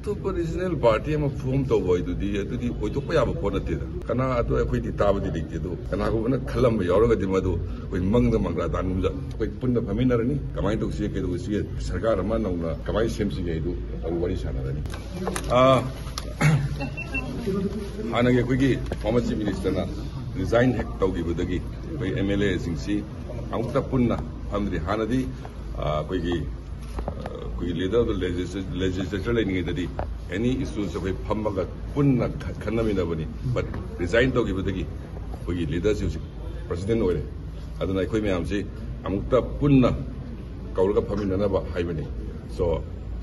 अतोप regional party में form तब ओटोप याब pot नतेदा कना अतो अखोई ताबदी लेते दो कना को खलम यावरगदि मदु कोई मंगद मंगरा दानुजा कोई पुन्न फमिनरनी कमाई तौसी केदो सी सरकार अमा नौना कमाई सेमसिगे दु वरी सानादनी हानगे अखोई फॉर्मर चीफ मिनिस्टर ना रिजाइन हेक तौगिबदगी कोई एमएलए सिंसी अमुक्ता पुन्ना फमद्री हानदी कोई लीडर लेजिस्लेचर लेनिंगेददी एनी इश्यूज कोई फमगा पुन्ना खन्नमिनबनी बट रिजाइन तौगिबदगी कोई लीडरशिप प्रेसिडेंट ओरे अदुना अखोई मयाम से अमुक्ता पुन्ना कौरगा फमिननबा हाइबनी सो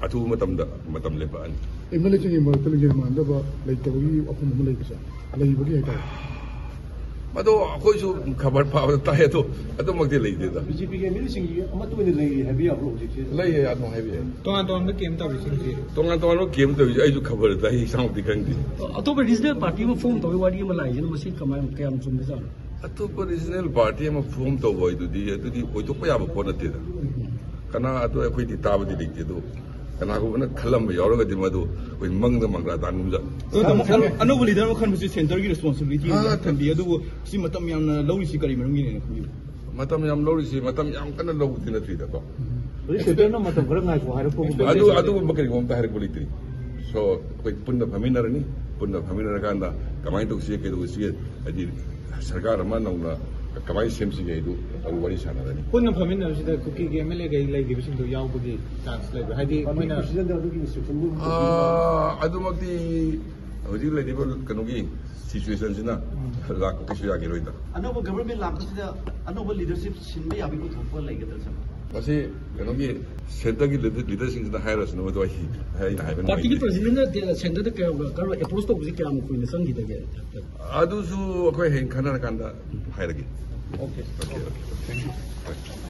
अथु मतम लेबानी एमएलए जिंगी मरतल निर्माणदबा लेतबगी अफम हम लेबसा लेबगी हाइता मदो अखोइसु खबर पाव ताहे तो अदुमक्ति लेदेदा बीजेपी के एमएलए सिंगी अमतु ने लेई हैबी आपरो होजिसे लेय आदम हैबी तोंगान केम तबिसिंगी तोंगान केम तबिसि आइसु खबर ताहि साउदी खंगदि अतोप रीजनल पार्टी में फॉर्म तब वारी में लाइजन मसी कमाय कयाम चुमजा अतोप रीजनल पार्टी में फॉर्म तब ओटोप याब पोट नतेदा कना अतो अखोई ताबदी लेते दो कना को खलम यावरगदि मदु कोई मंगद मंगरा दानुजा अनोब लीडर खनबसी सेंटर की रिस्पांसिबिलिटी थंबी अदुबो सि मतम यामना लौरिसि करी मरमगी ने खबि मतम याम लौरिसि मतम याम कना लौति नत्रिदा को सेंटर न मतम खर नाइ को हाइर को अदु बकरी गोम ताहर बोलित्री सो कोई पुन्न फमिनरनी पुन्न फमिनर कांदा कमाई तौसी केदो सी अदि सरकार अमा नौना कमाई सेमसिगे दु वरी सानादनी पुन्न फमिनरसिदा कुकी के एमएलए गई लेगिबिसिंदो यावबगी चांस लेबा हाइदि मोइना प्रेसिडेंट अदुगी इंस्ट्रक्शन अदुमक्ति हौजिक लेदिबो कनोगी सिचुएशन सिना लाक किसु यागिरोइदा अनोब गवर्नमेंट लाकसिदा अनोब लीडरशिप सिनबे याबि को थोप लेगदल सब मसे कनोगी सेंटर की लीडरशिप सिना हायरस नो तो हाइबन पार्टी की प्रेसिडेंट सेंटर द करो अप्रोच तो बुझी क्या कोई संगी दगे अदुसु अखोई हेन खनर कांदा हायरगी ओके थैंक यू